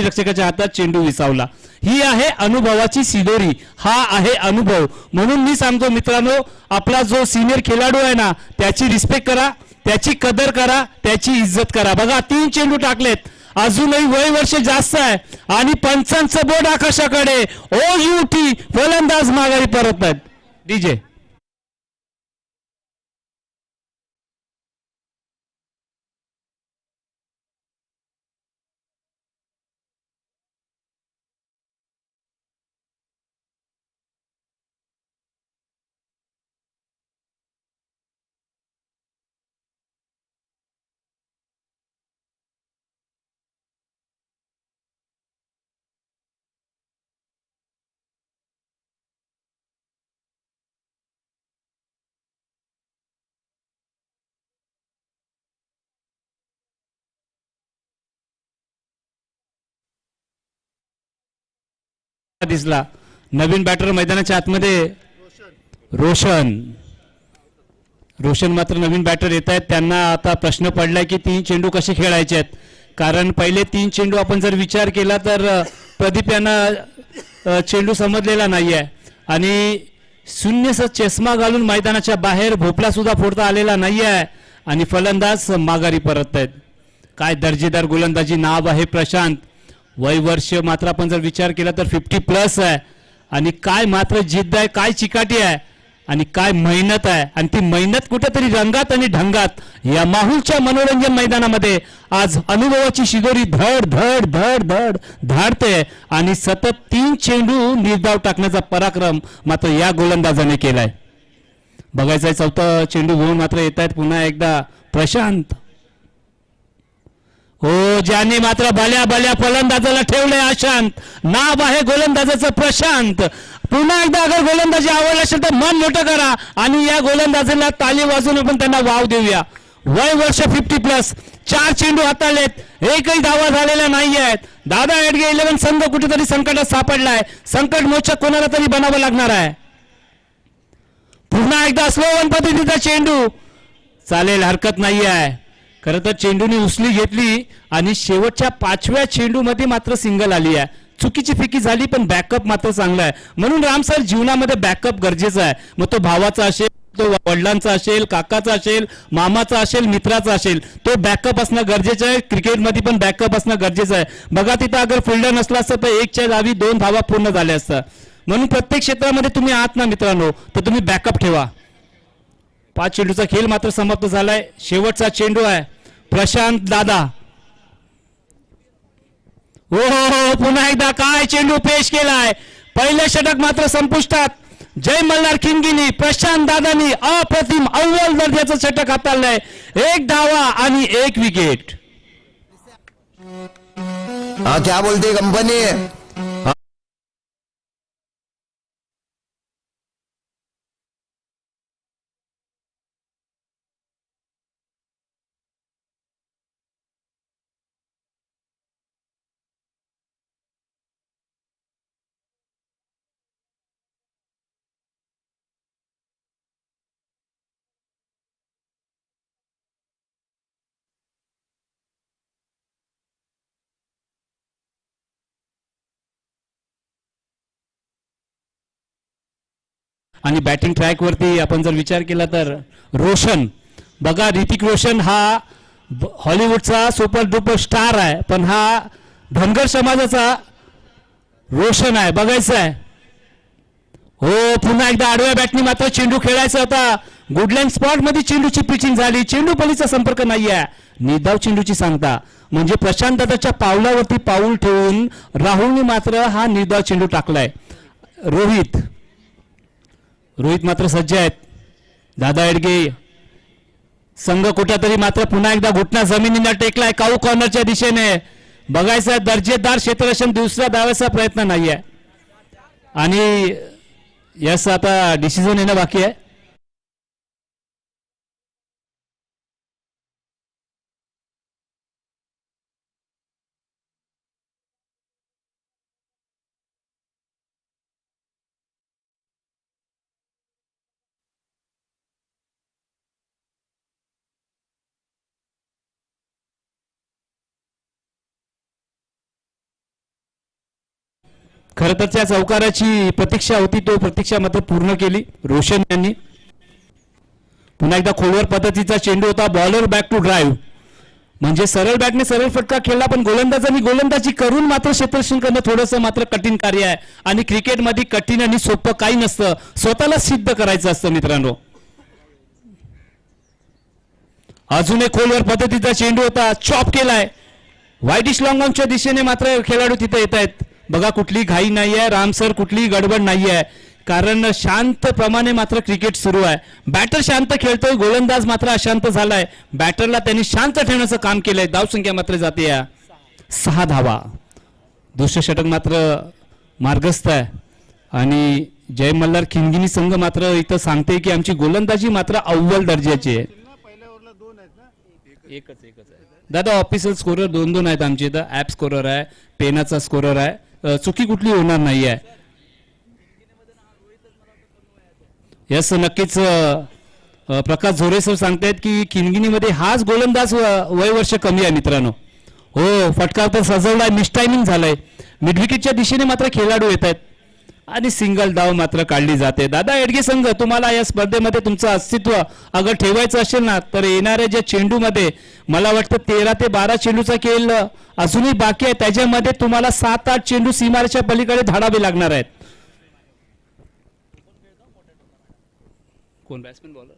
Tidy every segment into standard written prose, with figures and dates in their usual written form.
रक्षकाच्या हातात चेंडू विसावला. ही आहे अनुभवाची सिदोरी, हा आहे अनुभव. म्हणून मी सांगतो मित्रांनो, आपला जो सिनियर खेळाडू आहे ना, त्याची रिस्पेक्ट करा, त्याची कदर करा, त्याची इज्जत करा. बघा 3 चेंडू टाकलेत, अजूनही वय वर्ष जास्त आहे आणि पंचांचं बोट आकाशाकडे. ओ युटी फलंदाज माघारी परत आहेत. डीजे दिसला. नवीन बॅटर मैदानाच्या आतमध्ये रोशन मात्र नवीन बॅटर येत आहेत. त्यांना आता प्रश्न पडलाय की 3 चेंडू कसे खेळायचे आहेत. कारण पहिले 3 चेंडू आपण जर विचार केला तर प्रदीप यांना चेंडू समजलेला नाही आहे आणि शून्यचा चष्मा घालून मैदानाच्या बाहेर भोपळा सुद्धा फोडता आलेला नाही आहे आणि फलंदाज माघारी परत आहेत. काय दर्जेदार गोलंदाजी नाव आहे प्रशांत. वय वर्ष मात्र आपण जर विचार केला तर 50+ आहे आणि काय मात्र जिद्द आहे, काय चिकाटी आहे आणि काय मेहनत आहे. आणि ती मेहनत कुठेतरी रंगात आणि ढंगात या माहुलच्या मनोरंजन मैदानामध्ये आज अनुभवाची शिदोरी धड धड धड धड धाडते आणि सतत 3 चेंडू निर्धाव टाकण्याचा पराक्रम मात्र या गोलंदाजाने केलाय. बघायचंय चौथा चेंडू घेऊन मात्र येत आहेत पुन्हा एकदा प्रशांत. हो, ज्यांनी मात्र भल्या फलंदाजाला ठेवलंय अशांत. नाव आहे गोलंदाजाचं प्रशांत. पुन्हा एकदा अगर गोलंदाजी आवडला असेल तर मन मोठं करा आणि या गोलंदाजीला ताली वाजवून आपण त्यांना वाव देऊया. वय वर्ष 50+, 4 चेंडू हाताळलेत, एकही धावा झालेल्या नाही आहेत. दादा एडगे 11 संघ कुठेतरी संकटात सापडलाय. संकट मोचक कोणाला तरी बनावं लागणार आहे. पुन्हा एकदा स्लोवन पद्धतीचा चेंडू चालेल, हरकत नाही आहे. खरं तर चेंडूने उचली घेतली आणि शेवटच्या 5व्या चेंडूमध्ये मात्र सिंगल आली आहे. चुकीची फिकी झाली पण बॅकअप मात्र चांगला आहे. म्हणून राम सर, जीवनामध्ये बॅकअप गरजेचा आहे. मग तो भावाचा असेल, तो वडिलांचा असेल, काकाचा असेल, मामाचा असेल, मित्राचा असेल, तो बॅकअप असणं गरजेचं आहे. क्रिकेटमध्ये पण बॅकअप असणं गरजेचं आहे. बघा तिथं अगर फिल्डर नसला असतं तर 1च्या जागी 2 धावा पूर्ण झाल्या असतात. म्हणून प्रत्येक क्षेत्रामध्ये तुम्ही आहात ना मित्रांनो, तर तुम्ही बॅकअप ठेवा. 5 चेंडूचा खेळ मात्र समाप्त झालाय. शेवटचा चेंडू आहे प्रशांत दादा. हो, पुन्हा एकदा काय चेंडू पेश केलाय. पहिलं षटक मात्र संपुष्टात. जय मल्हार खिंगिनी प्रशांत दादानी अप्रतिम अव्वल दर्जाचं षटक हाताळलंय. 1 धावा आणि 1 विकेट. क्या बोलते कंपनी. आणि बॅटिंग ट्रॅक वरती आपण जर विचार केला तर रोशन. बघा, ऋतिक रोशन हा हॉलिवूडचा सुपर डुपर स्टार आहे, पण हा धनगर समाजाचा रोशन आहे. बघायचं आहे. हो, पुन्हा एकदा आडव्या बॅटनी मात्र चेंडू खेळायचा होता. गुडलँड स्पॉट मध्ये चेंडूची पिचिंग झाली. चेंडू पलीचा संपर्क नाही आहे. निधाव चेंडूची सांगता म्हणजे प्रशांत दादाच्या पावलावरती पाऊल ठेवून राहुलने मात्र हा निधाव चेंडू टाकलाय. रोहित मात्र सज्ज आहेत. दादा एडगे संघ कुठेतरी मात्र पुन्हा एकदा घुटना जमिनीला टेकलाय काऊ कॉर्नरच्या दिशेने. बघायचं दर्जेदार क्षेत्ररक्षण दुसऱ्या धावायचा प्रयत्न नाहीये आणि यस आता डिसिजन येणं बाकी आहे. खरं तर त्या चौकाराची प्रतीक्षा होती, तो प्रतीक्षा मात्र पूर्ण केली रोशन यांनी. पुन्हा एकदा खोलवर पद्धतीचा चेंडू होता, बॉलर बॅक टू ड्राईव्ह, म्हणजे सरळ बॅटने सरळ फटका खेळला, पण गोलंदाजांनी गोलंदाजी करून मात्र क्षेत्ररक्षण करणं थोडंसं मात्र कठीण कार्य आहे. आणि क्रिकेटमध्ये कठीण आणि सोपं काही नसतं, स्वतःला सिद्ध करायचं असतं मित्रांनो. अजून एक खोलवर पद्धतीचा चेंडू होता, चॉप केलाय, वाईटिश लॉंग ऑनच्या दिशेने मात्र खेळाडू तिथे येत आहेत. बघा कुठली घाई नाही आहे रामसर, कुठली गडबड नाही आहे, कारण शांतप्रमाणे मात्र क्रिकेट सुरू आहे. बॅटर शांत खेळतोय, गोलंदाज मात्र अशांत झालाय. बॅटरला त्यांनी शांत ठेवण्याचं काम केलंय. धावसंख्या मात्र जाते 6 धावा. दुसरं षटक मात्र मार्गस्थ आहे आणि जय मल्हार खिंगिनी संघ मात्र इथं सांगते की आमची गोलंदाजी मात्र अव्वल दर्जाची आहे. एकच आहे दादा, ऑफिशियल स्कोरर 2-2 आहेत आमचे इथं. ऍप स्कोरर आहे, पेनाचा स्कोरर आहे, चुकी कुठली होणार नाही आहे. यस, नक्कीच प्रकाश झोरे सर सांगतायत की खिनगिनीमध्ये हाच गोलंदाज वय वर्ष कमी आहे मित्रांनो. हो, फटका तर सजवलाय, मिसटायमिंग झालंय. मिडविकेटच्या दिशेने मात्र खेळाडू येत आहेत आणि सिंगल धाव मात्र काढली जाते. दादा एडगे संघ, तुम्हाला या स्पर्धेमध्ये तुमचं अस्तित्व अगर ठेवायचं असेल ना, तर येणाऱ्या ज्या चेंडूमध्ये मला वाटतं 13 ते 12 चेंडूचा खेळ अजूनही बाकी आहे, त्याच्यामध्ये तुम्हाला 7-8 चेंडू सीमारेच्या पलीकडे धाडावे लागणार आहेत. कोण बॅट्समन बॉलर?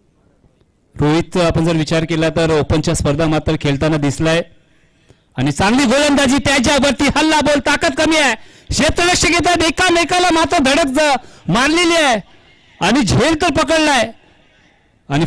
रोहित आपण जर विचार केला तर ओपनच्या स्पर्धा मात्र खेळताना दिसलाय आणि चांगली गोलंदाजी, त्याच्यावरती हल्ला बोल, ताकद कमी आहे. क्षेत्ररक्षक येतात, एकामेकाला मात्र धडक मारलेली आहे आणि झेल तर पकडलाय. आणि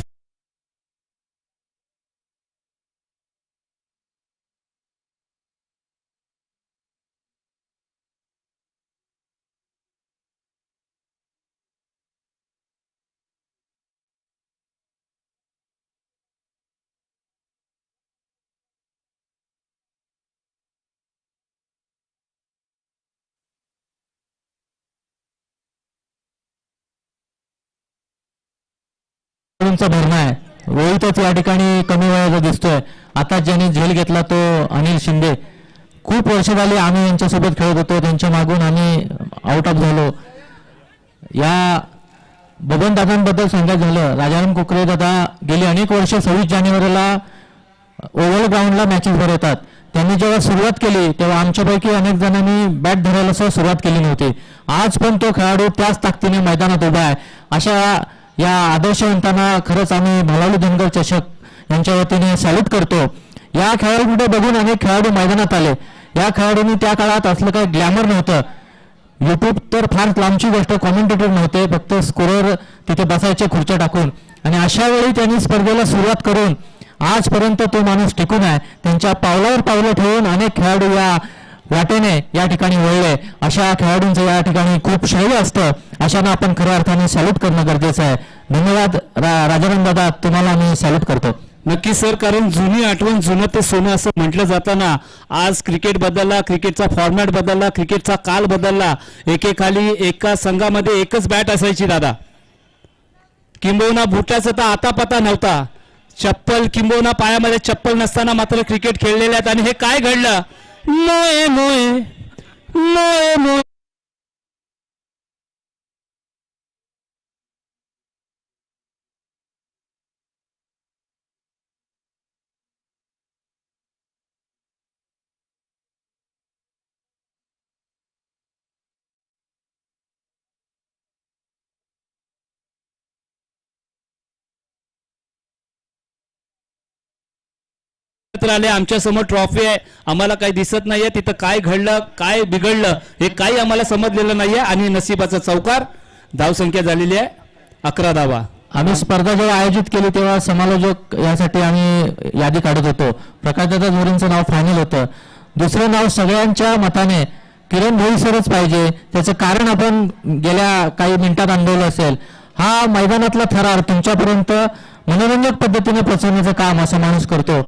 भरणा आहे. रोहितच या ठिकाणी कमी वयाचा दिसतोय. आता ज्याने झेल घेतला तो अनिल शिंदे. खूप वर्ष झाली आम्ही यांच्यासोबत खेळत होतो, त्यांच्या मागून आम्ही आउट ऑफ झालो. या बबन दादांबद्दल सांगायचं झालं, राजाराम कोकरे दादा गेली अनेक वर्ष 26 जानेवारीला ओव्हल ग्राउंडला मॅचेस भरवतात. त्यांनी जेव्हा सुरुवात केली तेव्हा आमच्यापैकी अनेक जणांनी बॅट धरायला सुरुवात केली नव्हती. आज पण तो खेळाडू त्याच ताकदीने मैदानात उभा आहे. अशा या आदर्शवंतांना खरंच आम्ही भालावली धनगर चषक यांच्या वतीने सॅल्यूट करतो. या खेळाडूंकडे बघून अनेक खेळाडू मैदानात आले. या खेळाडूंनी त्या काळात असलं काही ग्लॅमर नव्हतं, युट्यूब तर फार लांबची गोष्ट, कॉमेंटेटर नव्हते, फक्त स्कोरर तिथे बसायचे खुर्च्या टाकून. आणि अशा वेळी त्यांनी स्पर्धेला सुरुवात करून आजपर्यंत तो माणूस टिकून आहे. त्यांच्या पावलावर पावलं ठेवून अनेक खेळाडू या वाटेने या ठिकाणी वळले. अशा खेळाडूंचं या ठिकाणी खूप शैली असतं. अशांना आपण खऱ्या अर्थाने सॅल्यूट करणं गरजेचं आहे. धन्यवाद राजाराम दादा, तुम्हाला मी सॅल्यूट करतो. नक्की सर, कारण जुनी आठवण जुनं ते सोनं असं म्हटलं जाताना आज क्रिकेट बदलला, क्रिकेटचा फॉर्मॅट बदलला, क्रिकेटचा काल बदलला. एकेकाली एका संघामध्ये एकच बॅट असायची दादा, किंबहुना बुटाचा तर आता पता नव्हता. चप्पल किंबहुना पायामध्ये चप्पल नसताना मात्र क्रिकेट खेळलेले आहेत. आणि हे काय घडलं? मोये मोये मोये मोये. आले, आमच्या समोर ट्रॉफी आहे, आम्हाला काही दिसत नाहीये, तिथं काय घडलं काय बिघडलं हे काही आम्हाला समजलेलं नाहीये. आणि नशिबाचा चौकार, धावसंख्या झालेली आहे 11 धावा. आम्ही स्पर्धा जेव्हा आयोजित केली तेव्हा समालोचक यासाठी आम्ही यादी काढत होतो. प्रकाशदादा झोरेंचं नाव फायनल होतं. दुसरं नाव सगळ्यांच्या मताने किरण भोई सरच पाहिजे. त्याचं कारण आपण गेल्या काही मिनिटात अनुभवलं असेल. हा मैदानातला थरार तुमच्यापर्यंत मनोरंजक पद्धतीने पोहोचवण्याचं काम असा माणूस करतो.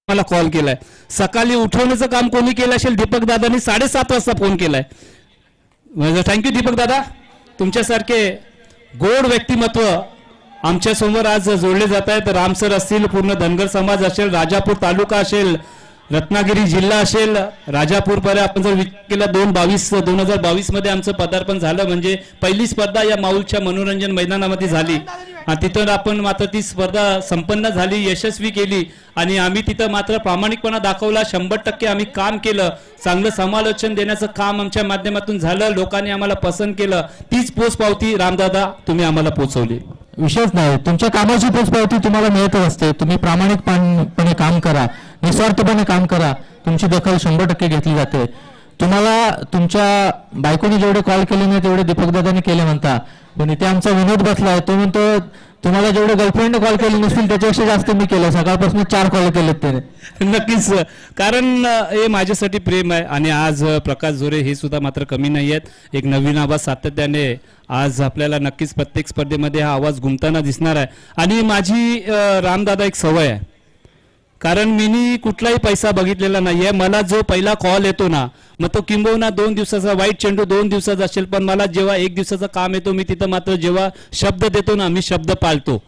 मला कॉल केलाय, सकाळी उठवण्याचं काम कोणी केलं असेल? दीपक दादांनी 7:30 वाजता फोन केलाय. थँक्यू दीपक दादा. तुमच्यासारखे गोड व्यक्तिमत्व आमच्या समोर आज जोडले जात आहेत. रामसर असतील, पूर्ण धनगर समाज असेल, राजापूर तालुका असेल, रत्नागिरी जिल्हा असेल, राजापूरपर्यंत आपण जर विचार केला 2022 मध्ये आमचं पदार्पण झालं. म्हणजे पहिली स्पर्धा या माऊलच्या मनोरंजन मैदानामध्ये झाली. तिथं आपण मात्र ती स्पर्धा संपन्न झाली, यशस्वी केली आणि आम्ही तिथं मात्र प्रामाणिकपणा दाखवला. 100% आम्ही काम केलं. चांगलं समालोचन देण्याचं काम आमच्या माध्यमातून झालं. लोकांनी आम्हाला पसंत केलं. तीच पोचपावती रामदादा तुम्ही आम्हाला पोचवली. विशेष नाही, तुमच्या कामाची पोचपावती तुम्हाला मिळतच असते. तुम्ही प्रामाणिकपणे काम करा, निस्वार्थपणे काम करा, तुमची दखल 100% घेतली जाते. तुम्हाला तुमच्या बायकोने जेवढे कॉल केले नाही तेवढे दीपकदादांनी केले म्हणता, पण इथे आमचा विनोद बसलाय. तो म्हणतो तुम्हाला जेवढे गर्लफ्रेंडने कॉल केले नसतील त्याच्यापेक्षा जास्त मी केलं. सकाळपासून 4 कॉल केलेत त्याने. नक्कीच, कारण हे माझ्यासाठी प्रेम आहे. आणि आज प्रकाश जोरे हे सुद्धा मात्र कमी नाही आहेत. एक नवीन आवाज सातत्याने आज आपल्याला नक्कीच प्रत्येक स्पर्धेमध्ये हा आवाज घुमताना दिसणार आहे. आणि माझी रामदादा एक सवय आहे, कारण मी कुठलाही पैसा बघितलेला नाहीये. मला जो पहिला कॉल येतो ना, मग तो किंबहुना 2 दिवसाचा, वाईट चेंडू 2 दिवसाचा असेल, पण मला जेव्हा 1 दिवसाचं काम येतो मी तिथं मात्र जेव्हा शब्द देतो ना, मी शब्द पाळतो.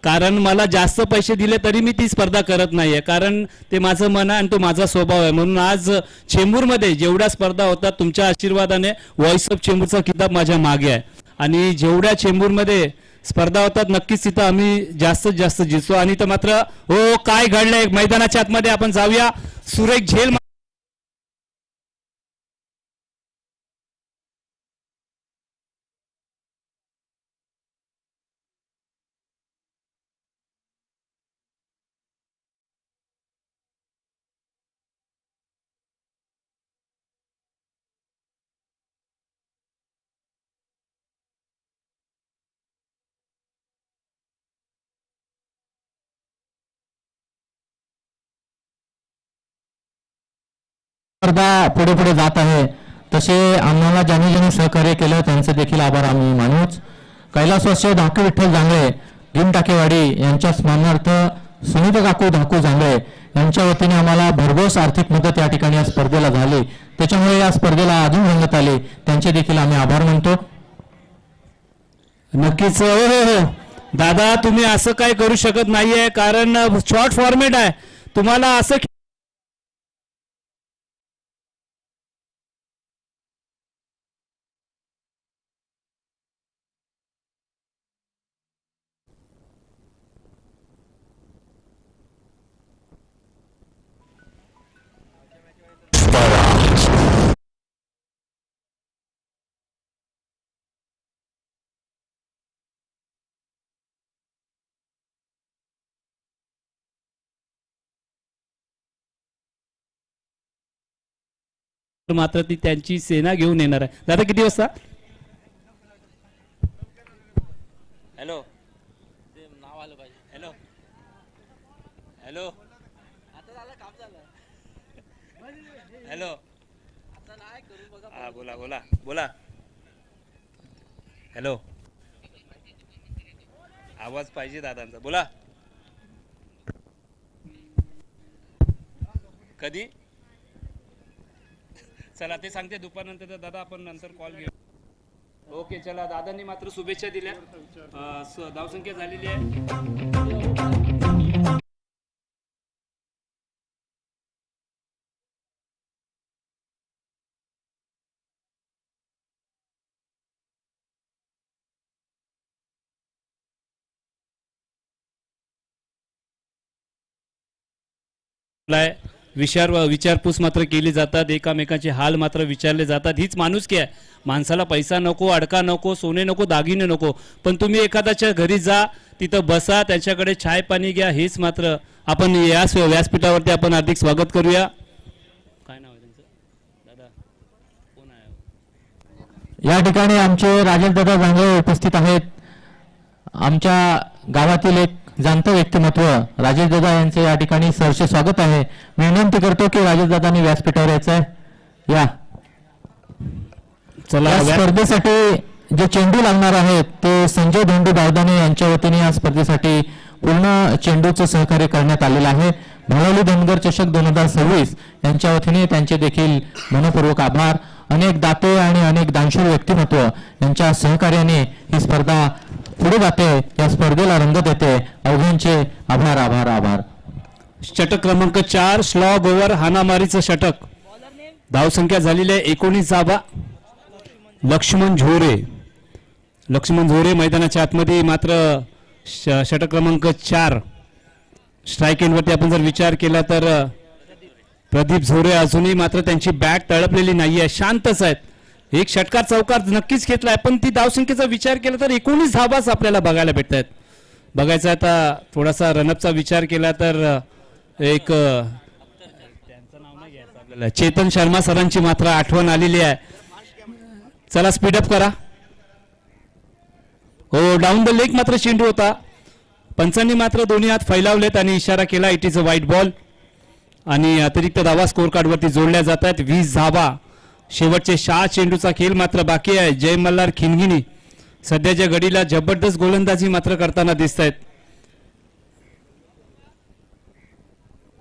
कारण मला जास्त पैसे दिले तरी मी ती स्पर्धा करत नाहीये, कारण ते माझं मन आहे आणि तो माझा स्वभाव आहे. म्हणून आज चेंबूरमध्ये जेवढ्या स्पर्धा होतात तुमच्या आशीर्वादाने व्हॉइस ऑफ चेंबूरचा किताब माझ्या मागे आहे. आणि जेवढ्या चेंबूरमध्ये स्पर्धा होतात नक्कीच तिथं आम्ही जास्तीत जास्त जिंकतो. आणि तर मात्र हो काय घडलंय मैदानाच्या आतमध्ये आपण जाऊया. सुरेख झेल स्पर्धा पुढे पुढे जात आहे. तसे आम्हाला ज्यांनी ज्यांनी सहकार्य केलं त्यांचे देखील आभार आम्ही मानूच. कैलासवासी धाकू विठ्ठल जांगळे, भीम टाकेवाडी यांच्या स्मरणार्थ सुनीता काकू धाकू जांगळे यांच्या वतीने आम्हाला भरघोस आर्थिक मदत या ठिकाणी या स्पर्धेला झाली. त्याच्यामुळे या स्पर्धेला अजून रंगत आले. त्यांचे देखील आम्ही आभार मानतो. नक्कीच. हो हो हो दादा, तुम्ही असं काय करू शकत नाहीये, कारण शॉर्ट फॉर्मेट आहे. तुम्हाला असं मात्र ती त्यांची सेना घेऊन येणार आहे. दादा किती वाजता? हॅलो, नाव आलं पाहिजे. हॅलो हॅलो, आता झालं काम झालं. हॅलो, आता नाही करू बघा. हा बोला बोला बोला. हॅलो, आवाज पाहिजे दादांचा. बोला. कधी? चला ते सांगते दुपारनंतर. तर दादा आपण नंतर कॉल घेऊ. ओके चला. दादांनी मात्र शुभेच्छा दिल्या. धावसंख्या झालेली आहे. विचारपूस मात्र केली जातात. एकामेकांचे हाल मात्र विचारले जातात. हीच माणुसकी आहे. माणसाला पैसा नको, अडका नको, सोने नको, दागिने नको, पण तुम्ही एखाद्याच्या घरी जा, तिथं बसा, त्याच्याकडे चाय पाणी घ्या. हेच मात्र आपण या व्यासपीठावरती आपण हार्दिक स्वागत करूया. काय नाव आहे त्यांचं दादा? कोण आहे? या ठिकाणी आमचे राजेशदादा जांगळे उपस्थित आहेत. आमच्या गावातील एक जाणतं व्यक्तिमत्व राजेशदादा यांचे या ठिकाणी सहर्ष स्वागत आहे. मी विनंती करतो की राजेशदादांनी व्यासपीठावर यायचं आहे. या चला. या स्पर्धेसाठी जे चेंडू लागणार आहेत ते संजय धोंडू बावदाने यांच्या वतीने या स्पर्धेसाठी पूर्ण चेंडूचं सहकार्य करण्यात आलेलं आहे. भावली धनगर चषक 2026 यांच्या वतीने त्यांचे देखील मनपूर्वक आभार. अनेक दाते आणि अनेक दानशूर व्यक्तिमत्व यांच्या सहकार्याने ही स्पर्धा पुढे जाते. या स्पर्धेला रंगत येते. अवघ्यांचे आभार आभार आभार. षटक क्रमांक 4 स्लॉग ओव्हर हाणामारीचं षटक. धावसंख्या झालेली आहे 19 धावा. लक्ष्मण झोरे मैदानाच्या आतमध्ये मात्र षटक क्रमांक 4 स्ट्राईक एंडवरती आपण जर विचार केला तर प्रदीप झोरे अजूनही मात्र त्यांची बॅट तळपलेली नाही आहे, शांतच आहेत. एक षटकार चौकार नक्कीच घेतलाय, पण ती धावसंख्येचा विचार केला तर 19 धावाच आपल्याला बघायला भेटत आहेत. बघायचं आता थोडासा रनअपचा विचार केला तर एक चेतन शर्मा सरांची मात्र आठवण आलेली आहे. चला स्पीडअप करा. हो, डाऊन द लेग मात्र चेंडू होता. पंचांनी मात्र दोन्ही हात फैलावलेत आणि इशारा केला it is a white ball. आणि अतिरिक्त धावा स्कोर कार्डवरती जोडल्या जात आहेत. 20 धावा. शेवटचे 6 चेंडूचा खेळ मात्र बाकी आहे. जय मल्हार खिनगिनी सध्याच्या घडीला जबरदस्त गोलंदाजी मात्र करताना दिसत आहेत.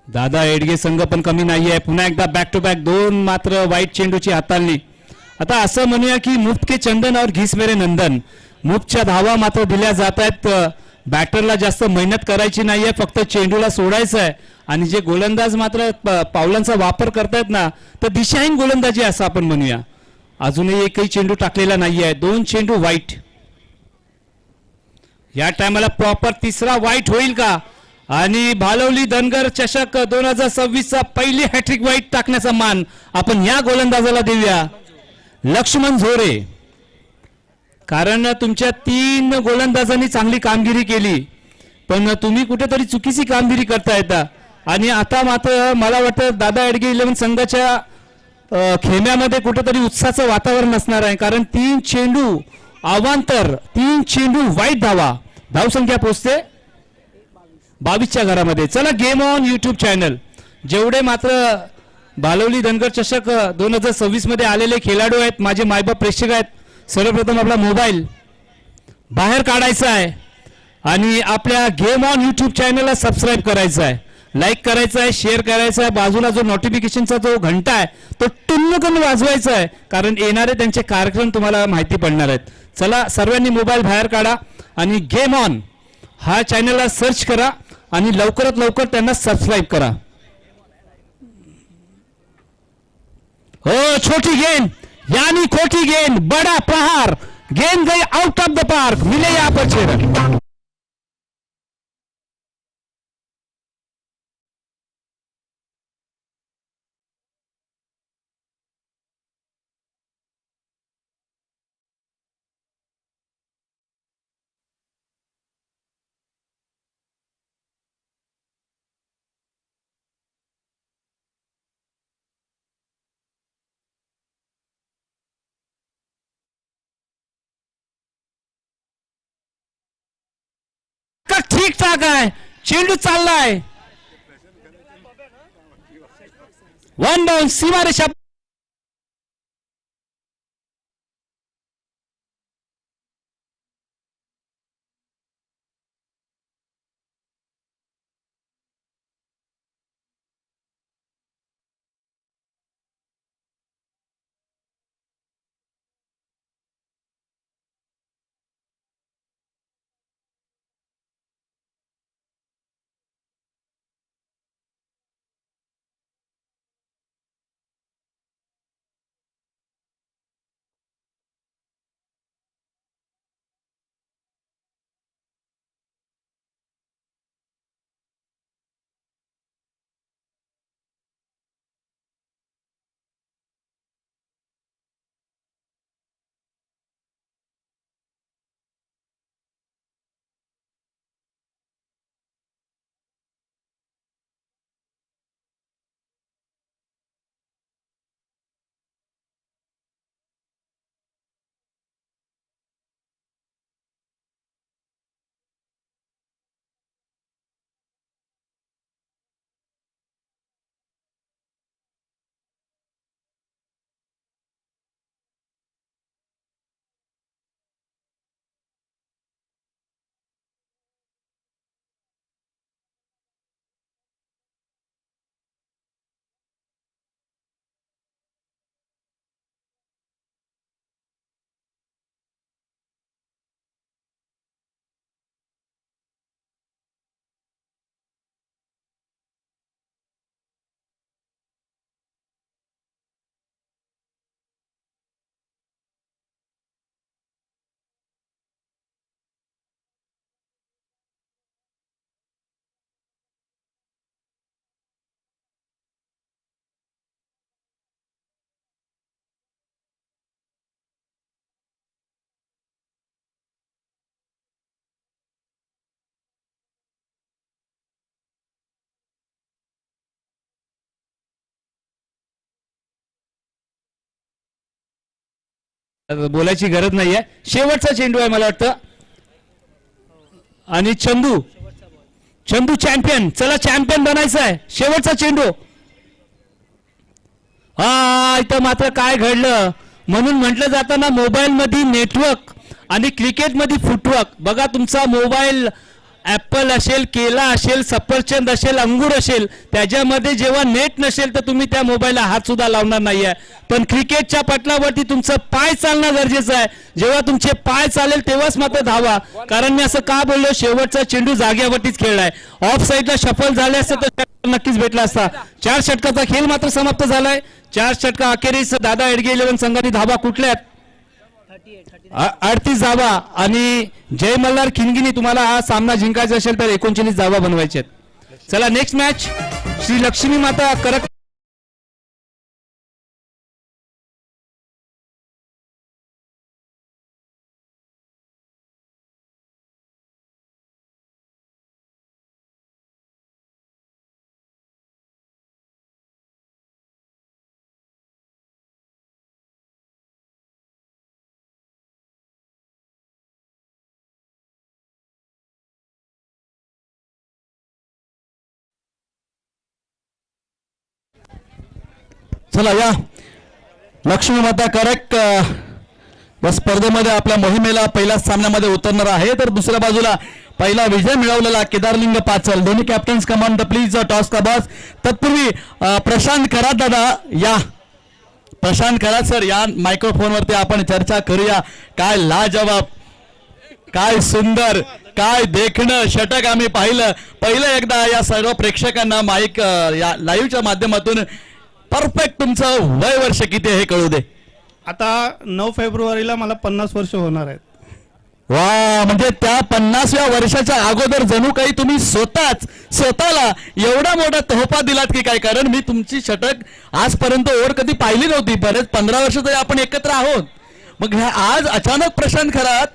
दादा एडगे संघ पण कमी नाही आहे. पुन्हा एकदा बॅक टू बॅक 2 मात्र वाईट चेंडूची हाताळणी. आता असं म्हणूया की मुफ्त के चंदन और घिस मेरे नंदन. मुफ्तच्या धावा मात्र दिल्या जात आहेत. बॅटरला जास्त मेहनत करायची नाहीये, फक्त चेंडूला सोडायचं आहे. आणि जे गोलंदाज मात्र पावलांचा वापर करतायत ना, तर दिशाहीन गोलंदाजी असं आपण म्हणूया. अजूनही एकही चेंडू टाकलेला नाहीये. 2 चेंडू वाईट. या टायमाला प्रॉपर तिसरा वाईट होईल का? आणि भालवली धनगर चषक 2026चा पहिली हॅट्रिक वाईट टाकण्याचा मान आपण या गोलंदाजाला देऊया, लक्ष्मण झोरे. कारण तुमच्या 3 गोलंदाजांनी चांगली कामगिरी केली, पण तुम्ही कुठेतरी चुकीची कामगिरी करतायत. आणि आता मात्र मला वाटतं दादा एडगे 11 संघाच्या खेम्यामध्ये कुठेतरी उत्साहाचं वातावरण असणार आहे. कारण 3 चेंडू अवांतर, 3 चेंडू वाईट धावा. धावसंख्या पोहोचते 22च्या घरामध्ये. चला गेम ऑन यूट्यूब चॅनल. जेवढे मात्र भालवली धनगर चषक 2026 मध्ये आलेले खेळाडू आहेत, माझे मायबाप प्रेक्षक आहेत, सर्वप्रथम आपला मोबाईल बाहेर काढायचा आहे आणि आपल्या गेम ऑन यूट्यूब चॅनलला सबस्क्राईब करायचं आहे, लाईक करायचं आहे, शेअर करायचं आहे. बाजूला जो नोटिफिकेशनचा जो घंटा आहे तो टुन्नकन वाजवायचा आहे, कारण येणारे त्यांचे कार्यक्रम तुम्हाला माहिती पडणार आहेत. चला सर्वांनी मोबाईल बाहेर काढा आणि गेम ऑन हा चॅनलला सर्च करा आणि लवकरात लवकर त्यांना सबस्क्राईब करा. हो, छोटी गेंद यानी खोटी गेंद, बड़ा प्रहार, गेंद गई आउट ऑफ द पार्क, मिले यहाँ पर 6 रन. ठीक ठाक आहे, चेंडू चाललाय 1 डाऊन, सीमारेषा बोलायची गरज नाहीये. शेवटचा चेंडू आहे मला वाटतं. आणि चंदू चॅम्पियन. चला चॅम्पियन बनायचं आहे. शेवटचा चेंडू. हा इथं मात्र काय घडलं म्हणून म्हटलं जातं ना, मोबाईल मध्ये नेटवर्क आणि क्रिकेट मध्ये फुटवर्क. बघा तुमचा मोबाईल ऍपल असेल, केला असेल, सफरचंद असेल, अंगूर असेल, त्याच्यामध्ये जेव्हा नेट नसेल तर तुम्ही त्या मोबाईलला हात सुद्धा लावणार नाहीये. पण क्रिकेटच्या पटलावरती तुमचं पाय चालणं गरजेचं आहे. जेव्हा तुमचे पाय चालेल तेव्हाच मात्र धावा. कारण मी असं का बोललो, शेवटचा चेंडू जाग्यावरतीच खेळलाय. ऑफ साईडला शफल झाले असते तर नक्कीच भेटला असता. 4 षटकाचा खेळ मात्र समाप्त झालाय. 4 षटका अखेरीस दादा एडगे 11 संघाने धावा कुठल्यात 38 धावा. आणि जय मल्हार खिंगिनी तुम्हाला हा सामना जिंकायचा असेल तर 39 धावा बनवायचे आहेत. चला नेक्स्ट मॅच श्री लक्ष्मी माता करक. चला या लक्ष्मी माता करक या स्पर्धेमध्ये आपल्या मोहिमेला पहिल्या सामन्यामध्ये उतरणार आहे. तर दुसऱ्या बाजूला पहिला विजय मिळवलेला केदारलिंग पाचल. दोन्ही कॅप्टन्स कमांड प्लीज टॉस का बॉस. तत्पूर्वी प्रशांत खरात दादा या. प्रशांत खरात सर या मायक्रोफोनवरती आपण चर्चा करूया. काय लाजवाब, काय सुंदर, काय देखणं षटक आम्ही पाहिलं. पहिलं एकदा या सर्व प्रेक्षकांना माईक या लाईव्हच्या माध्यमातून परफेक्ट तुमचं वय वर्ष किती हे कळू दे. आता 9 फेब्रुवारीला मला 50 वर्ष होणार आहेत. वा, म्हणजे त्या 50व्या वर्षाच्या अगोदर जणू काही तुम्ही स्वतःला एवढा मोठा तोहफा दिलात की काय. कारण मी तुमची षटक आजपर्यंत ओढ कधी पाहिली नव्हती. बरेच 15 वर्ष तरी आपण एकत्र आहोत. मग ह्या आज अचानक प्रशांत खरात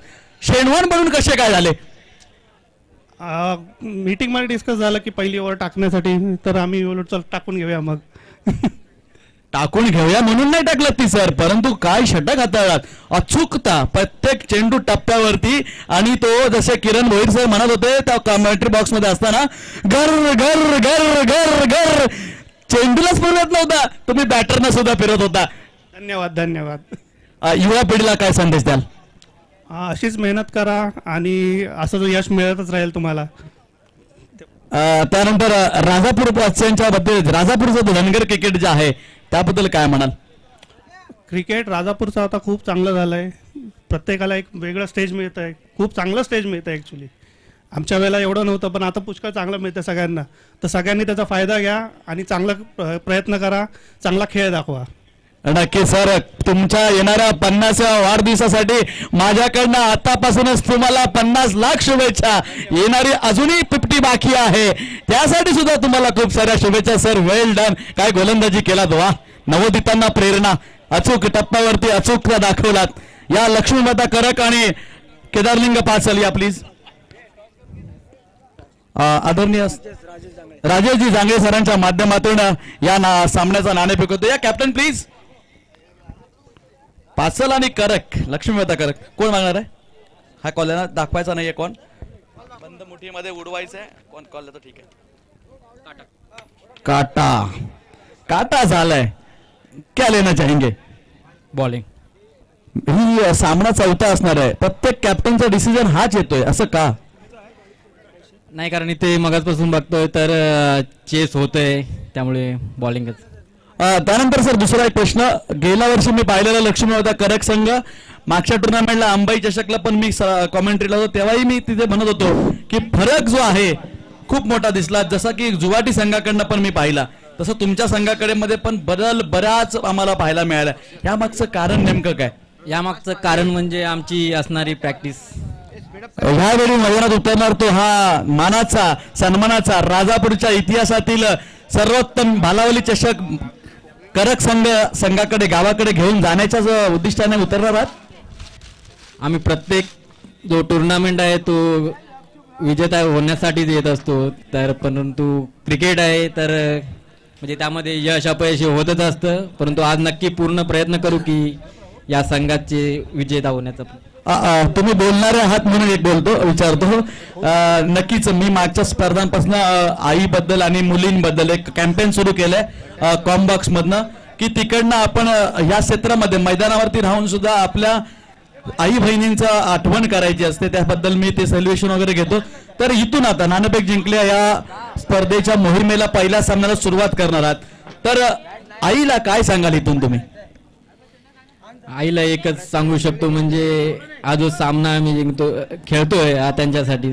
शेणवण बनून कसे काय झाले. मीटिंग मध्ये डिस्कस झालं की पहिली ओव्हर टाकण्यासाठी, तर आम्ही उलट टाकून घेऊया. मग टाकून घेऊया म्हणून नाही टाकलं ती सर, परंतु काय षटक हाताळलात. अचूकता प्रत्येक चेंडू टप्प्यावरती. आणि तो जसे किरण भोईर सर म्हणत होते त्या कमेंट्री बॉक्स मध्ये असताना गर गर गर गर गर चेंडूलाच फिरत नव्हता, तुम्ही बॅटरना सुद्धा फिरत होता. धन्यवाद. युवा पिढीला काय संदेश द्याल. अशीच मेहनत करा आणि असं यश मिळतच राहील तुम्हाला. त्यानंतर राजापूर वासियांच्या बद्दल, राजापूरचं धनगर क्रिकेट जे आहे त्याबद्दल काय म्हणाल. क्रिकेट राजापूरचं आता खूप चांगलं झालंय. प्रत्येकाला एक वेगळं स्टेज मिळत आहे. खूप चांगलं स्टेज मिळतं आहे ॲक्च्युली. आमच्या वेळेला एवढं नव्हतं, पण आता पुष्कळ चांगलं मिळतं सगळ्यांना. तर सगळ्यांनी त्याचा फायदा घ्या आणि चांगला प्रयत्न करा, चांगला खेळ दाखवा. नक्की सर, तुमच्या येणाऱ्या 50व्या वाढदिवसासाठी माझ्याकडनं आतापासूनच तुम्हाला 50 लाख शुभेच्छा. येणारी अजूनही 50 बाकी आहे, त्यासाठी सुद्धा तुम्हाला खूप साऱ्या शुभेच्छा सर. वेल डन. काय गोलंदाजी केलात वा. नवोदितांना प्रेरणा, अचूक टप्प्यावरती अचूकता दाखवलात. या लक्ष्मीमाता करक आणि केदारलिंग पाचल या प्लीज. आदरणीय राजेशजी जांगळे सरांच्या माध्यमातून या सामन्याचा नाणेफेक होतो. या कॅप्टन प्लीज. पाचल आणि करक, लक्ष्मीमाता करक. कोण मागणार आहे हा कॉल? ना दाखवायचा नाहीये कोण. बंद मुठीमध्ये उडवायचं आहे. कोण कॉल तर ठीक आहे. काटा झालाय. क्या लेना चाहेंगे. बॉलिंग. ही सामना चौथा असणार आहे. प्रत्येक कॅप्टनचा डिसिजन हाच येतोय असं का. नाही, कारण इथे मगाचपासून बघतोय तर चेस होतंय, त्यामुळे बॉलिंगच. त्यानंतर सर दुसरा एक प्रश्न. गेल्या वर्षी मी पाहिलेला लक्ष्मीमाता करक संघ मागच्या टुर्नामेंटला अंबाई चषकला पण मी कॉमेंट्रीला होतो, तेव्हाही मी तिथे म्हणत होतो की फरक जो आहे खूप मोठा दिसला. जसा की जुवाटी संघाकडनं पण मी पाहिला, तसं तुमच्या संघाकडे मध्ये पण बदल बराच आम्हाला पाहायला मिळाला. यामागचं कारण नेमकं काय. यामागचं कारण म्हणजे आमची असणारी प्रॅक्टिस. ह्यावेळी मैदानात उतरणार तो हा मानाचा सन्मानाचा राजापूरच्या इतिहासातील सर्वोत्तम भालावली चषक करक संघाकडे गावाकडे घेऊन जाण्याच्या उद्दिष्टाने उतरणार आहात. आम्ही प्रत्येक जो टुर्नामेंट आहे तो विजेता होण्यासाठीच येत असतो. तर परंतु क्रिकेट आहे तर म्हणजे त्यामध्ये यश अपयश होतच असतं. परंतु आज नक्की पूर्ण प्रयत्न करू की या संघाचे विजेता होण्याचा. तुम्ही बोलणारे आहात म्हणून एक विचारतो. नक्कीच मी मागच्या स्पर्धांपासून आईबद्दल आणि मुलींबद्दल एक कॅम्पेन सुरू केलंय कॉमबॉक्स मधनं, की तिकडनं आपण ह्या क्षेत्रामध्ये मैदानावरती राहून सुद्धा आपल्या आई बहिणींचं आठवण करायची असते. त्याबद्दल मी ते सेलिब्रेशन वगैरे घेतो. तर इथून आता नाणेफेक जिंकल्या या स्पर्धेच्या मोहिमेला पहिल्या सामन्याला सुरुवात करणार आहात, तर आईला काय सांगाल इथून तुम्ही? आईला एकच सांगू शकतो, म्हणजे हा जो सामना आम्ही खेळतोय हा त्यांच्यासाठी.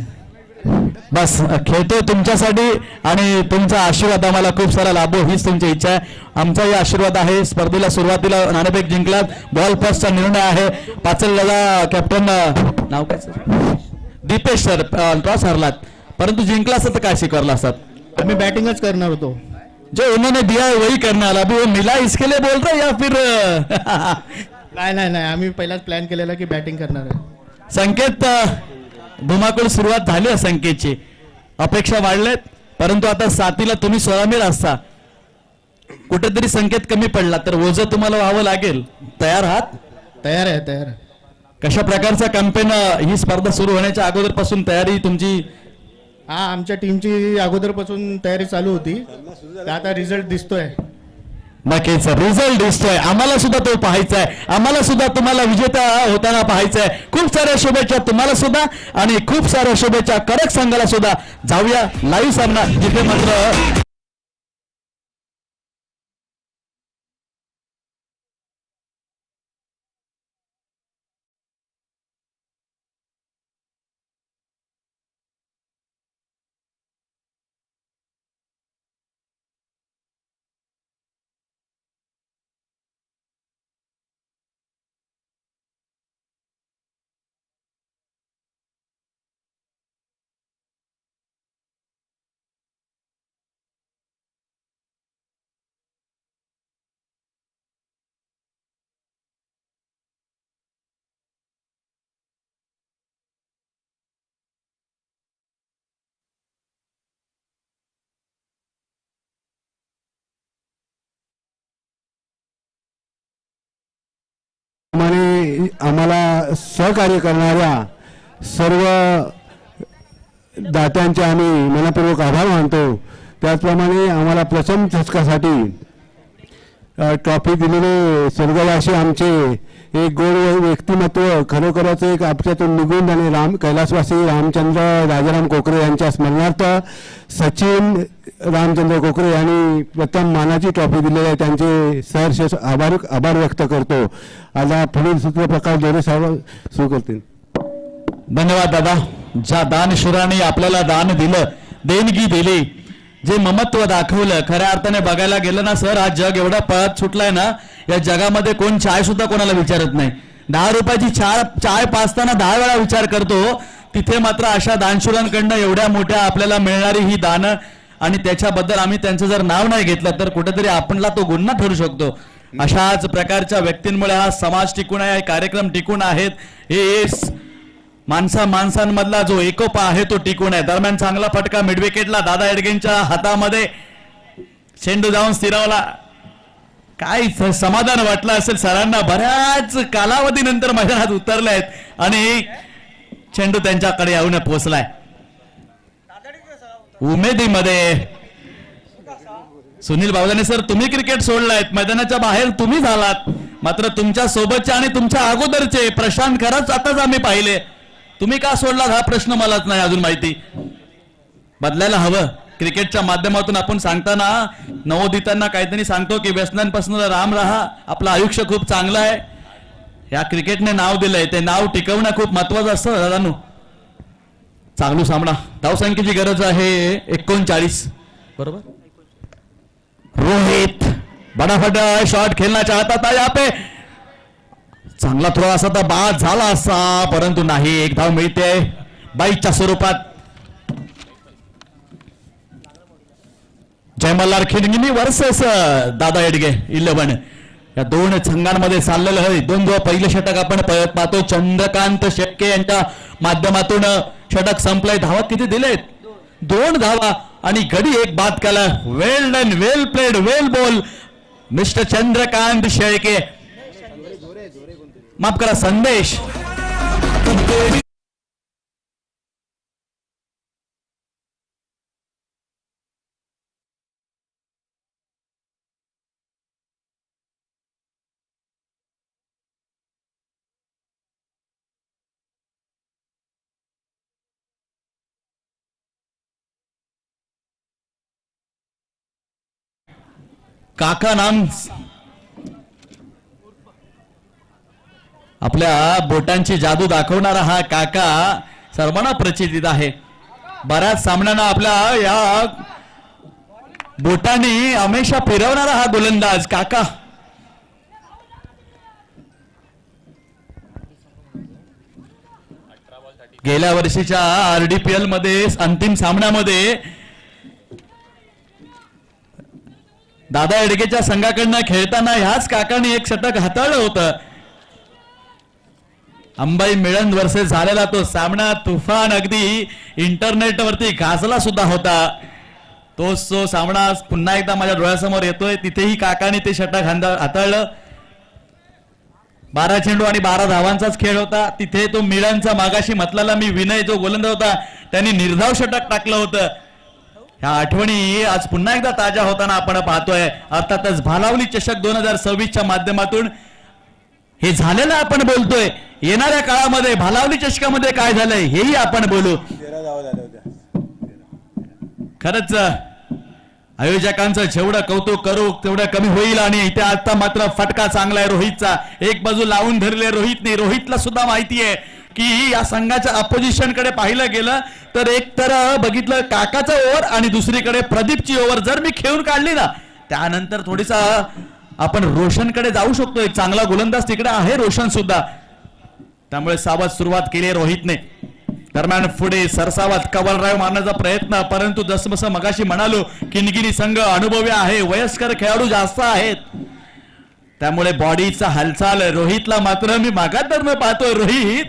बस खेळतोय तुमच्यासाठी आणि तुमचा आशीर्वाद आम्हाला खूप सारा लाभो हीच तुमची इच्छा आहे. आमचाही आशीर्वाद आहे. स्पर्धेला सुरुवातीला नाणेफेक जिंकलात, बॉल फर्स्टचा निर्णय आहे. पाचलला कॅप्टन नाव काय सर? दीपेश सर टॉस हरलात, परंतु जिंकला असत तर काय स्वीकारला असतात? आम्ही बॅटिंगच करणार होतो. जो उन्होंने दिया है वही करना है. अभी वो मिला इसके लिए बोल रहे या फिर नाही आम्ही पहिलाच प्लॅन केलेला की बॅटिंग करणार आहे. संकेत धुमाकूळ सुरुवात झाली आहे. संकेतची अपेक्षा वाढलेत, परंतु आता साथीला तुम्ही स्वरामीर असता, कुठेतरी संकेत कमी पडला तर ओझं तुम्हाला व्हावं लागेल. तयार आहात? तयार आहे. कशा प्रकारचा कॅम्पेन ही स्पर्धा सुरू होण्याच्या अगोदरपासून तयारी तुमची? हा, आमच्या टीमची अगोदरपासून तयारी चालू होती. आता रिझल्ट दिसतोय. नक्कीच रिझल्ट दिसतोय. आम्हाला सुद्धा तो पाहायचा आहे. आम्हाला सुद्धा तुम्हाला विजेता होताना पाहायचं आहे. खूप साऱ्या शुभेच्छा तुम्हाला सुद्धा आणि खूप साऱ्या शुभेच्छा कडक संघाला सुद्धा. जाऊया लाईव्ह सामना जिथे मात्र आम्हाला सहकार्य करणाऱ्या सर्व दात्यांचे आम्ही मनपूर्वक आभार मानतो. त्याचप्रमाणे आम्हाला प्रथम चषकासाठी ट्रॉफी दिलेले स्वर्गवासी आमचे एक गोड व्यक्तिमत्व, खरोखरच एक आमच्यातून निघून जाणे कैलासवासी रामचंद्र राजाराम कोकरे यांच्या स्मरणार्थ सचिन रामचंद्र कोकरे यांनी प्रथम मानाची ट्रॉफी दिलेली आहे. त्यांचे सहर्ष आभार व्यक्त करतो. आता पुढील सूत्रप्रकार दोन्ही साहेब सुरू करतील. धन्यवाद दादा. ज्या दानशूराने आपल्याला दान दिलं, देणगी दिली, जे ममत्व दाखवलं, खऱ्या अर्थाने बघायला गेलं ना सर, हा जग एवढा पळत सुटलाय ना, या जगामध्ये कोण चाय सुद्धा कोणाला विचारत नाही. 10 रुपयाची चाय पाचताना 10 वेळा विचार करतो. तिथे मात्र अशा दानशूरांकडनं एवढ्या मोठ्या आपल्याला मिळणारी ही दानं, आणि त्याच्याबद्दल आम्ही त्यांचं जर नाव नाही घेतलं तर कुठेतरी आपणला तो गुन्हा ठरू शकतो. अशाच प्रकारच्या व्यक्तींमुळे हा समाज टिकून आहे, कार्यक्रम टिकून आहेत. हे माणसांमधला जो एकोपा आहे तो टिकून आहे. दरम्यान चांगला फटका मिड विकेटला दादा एडगेंच्या हातामध्ये, चेंडू जाऊन स्थिरावला. काय समाधान वाटलं असेल सरांना. बऱ्याच कालावधीनंतर मैदानात उतरले आहेत आणि चेंडू त्यांच्याकडे येऊन पोहोचलाय. उमेदीमध्ये सुनील बावलाने सर, तुम्ही क्रिकेट सोडलायत, मैदानाच्या बाहेर तुम्ही झालात, मात्र तुमच्या सोबतचे आणि तुमच्या अगोदरचे प्रशांत खरंच आताच आम्ही पाहिले. तुम्ही का सोडलात हा प्रश्न मलाच नाही अजून माहिती. बदलायला हवं. क्रिकेटच्या माध्यमातून आपण सांगताना नवोदितांना काहीतरी सांगतो की व्यसनांपासून राम राहा, आपलं आयुष्य खूप चांगलं आहे. या क्रिकेटने नाव दिलंय, ते नाव टिकवणं खूप महत्वाचं असतं दादांनो. चांगला सामना. धावसंख्येची गरज आहे 39. बरोबर. रोहित बडाफट शॉट खेळना चाहता था. यहाँ पे चांगला थ्रो असा तर बाद झाला असा, परंतु नाही. एक धाव मिळते 22च्या स्वरूपात. जय मल्हार खिडगिनी वर्सेस दादा एडगे 11. या दोन संघांमध्ये चाललेलं आहे. दोन पहिलं षटक आपण पाहतो. चंद्रकांत शेट्टे यांच्या माध्यमातून षटक संपलंय. धावा किती दिलेत? 2 धावा आणि गडी एक बाद केला. वेल डन, वेल प्लेड, वेल बॉल मिस्टर चंद्रकांत शेळके. माफ करा, संदेश. काका नाम आपल्या बोटांची जादू दाखवणारा हा काका सर्वांना प्रचितीत आहे. बऱ्याच सामन्यांना आपल्या या बोटांनी हमेशा फिरवणारा हा गोलंदाज काका. गेल्या वर्षीच्या RDPL मध्ये अंतिम सामन्यामध्ये दादा एडगेच्या संघाकडनं खेळताना ह्याच काकाने एक षटक हाताळलं होतं. अंबाई मिळन वर्सेस झालेला तो सामना तुफान अगदी इंटरनेटवरती गाजला सुद्धा होता. तोच तो सामना पुन्हा एकदा माझ्या डोळ्यासमोर येतोय. तिथेही काकाने ते षटक हाताळलं. 12 चेंडू आणि 12 धावांचाच खेळ होता. तिथे तो मिळनचा मागाशी म्हटलेला मी विनय जो गोलंदाज होता त्यांनी निर्धाव षटक टाकलं होतं. ह्या आठवणी आज पुन्हा एकदा ताज्या होताना आपण पाहतोय. अर्थातच भालावली चषक 2026च्या माध्यमातून हे झालेलं आपण बोलतोय. येणाऱ्या काळामध्ये भालावली चषकामध्ये काय झालंय हेही आपण बोलू. खरंच आयोजकांचं जेवढं कौतुक करू तेवढं कमी होईल. आणि इथे आता मात्र फटका चांगला आहे रोहितचा. एक बाजू लावून धरले रोहितने. रोहितला सुद्धा माहिती आहे की या संघाच्या अपोजिशन कडे पाहिलं गेलं तर एक तर बघितलं काकाचा ओव्हर आणि दुसरीकडे प्रदीपची ओव्हर जर मी खेळून काढली ना त्यानंतर थोडीसा आपण रोशनकडे जाऊ शकतो. एक चांगला गोलंदाज तिकडे आहे रोशन सुद्धा. त्यामुळे सावध सुरुवात केली रोहितने. दरम्यान पुढे सरसावत कव्हर ड्राईव्ह मारण्याचा प्रयत्न. परंतु जसं मगाशी म्हणालो किनगिनी संघ अनुभवी आहे. वयस्कर खेळाडू जास्त आहेत. त्यामुळे बॉडीचा हालचाल रोहितला मात्र मी मागात पाहतोय. रोहित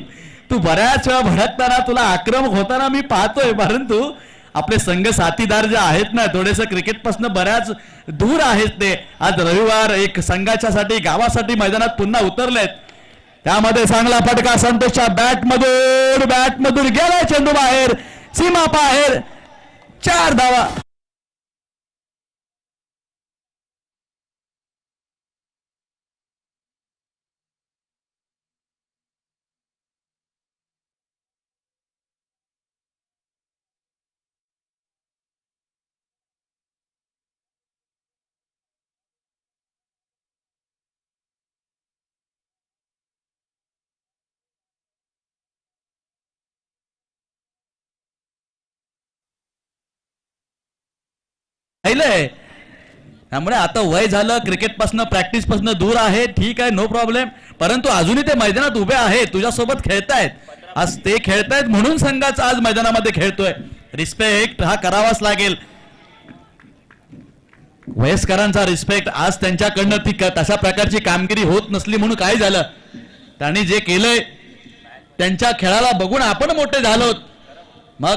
तू बऱ्याच वेळा भडकताना तुला आक्रमक होताना मी पाहतोय. परंतु आपले संघ साथीदार जे आहेत ना थोडेसे क्रिकेटपासून बऱ्याच दूर आहेत. ते आज रविवार एक संघाच्यासाठी गावासाठी मैदानात पुन्हा उतरलेत. त्यामध्ये चांगला फटका संतोषच्या बॅटमधून गेला चेंडू बाहेर. सीमा बाहेर. 4 धावा. त्यामुळे आता वय झालं. क्रिकेटपासून प्रॅक्टिस पासून दूर आहे. ठीक आहे, नो प्रॉब्लेम. परंतु अजूनही ते मैदानात उभे आहेत. तुझ्यासोबत खेळतायत. आज ते खेळतायत म्हणून संघाचा आज मैदानामध्ये खेळतोय. रिस्पेक्ट हा करावाच लागेल. वयस्करांचा रिस्पेक्ट आज त्यांच्याकडनं ती तशा प्रकारची कामगिरी होत नसली म्हणून काय झालं. त्यांनी जे केलंय त्यांच्या खेळाला बघून आपण मोठे झालोत. मग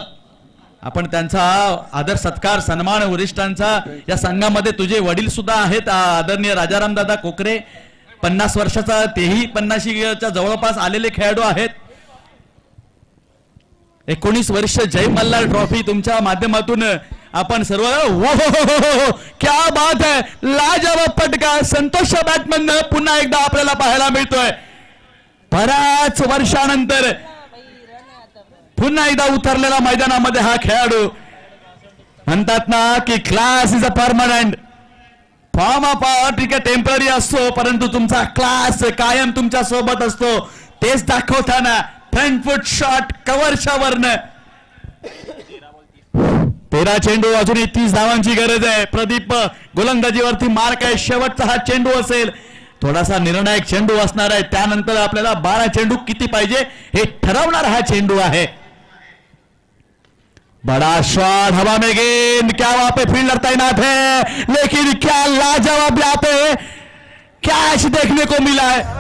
आपण त्यांचा आदर सत्कार सन्मान वरिष्ठांचा. या संघामध्ये तुझे वडील सुद्धा आहेत आदरणीय राजाराम दादा कोकरे. 50 वर्षाचा तेही 50च्या जवळपास आलेले खेळाडू आहेत. 19 वर्ष जय मल्हार ट्रॉफी तुमच्या माध्यमातून आपण सर्व क्या बात है. लाजवाब फटका संतोषच्या बॅटमधनं पुन्हा एकदा आपल्याला पाहायला मिळतोय. बऱ्याच वर्षानंतर पुन्हा एकदा उतरलेला मैदानामध्ये हा खेळाडू. म्हणतात ना की class is a permanent. Form of ठीक आहे टेम्पररी असतो परंतु तुमचा क्लास कायम तुमच्या सोबत असतो. तेच दाखवताना फ्रंट फुट शॉट कव्हरच्या वरनं 13 चेंडू अजूनही 30 धावांची गरज आहे. प्रदीप गोलंदाजीवरती मार्क आहे. शेवटचा हा चेंडू असेल. थोडासा निर्णायक चेंडू असणार आहे. त्यानंतर आपल्याला 12 चेंडू किती पाहिजे हे ठरवणार हा चेंडू आहे. बड़ा शॉट हवा में गेंद. क्या वहां पे फील्डर तैनात है लेकिन क्या लाजवाब यहाँ पे कैच देखने को मिला है.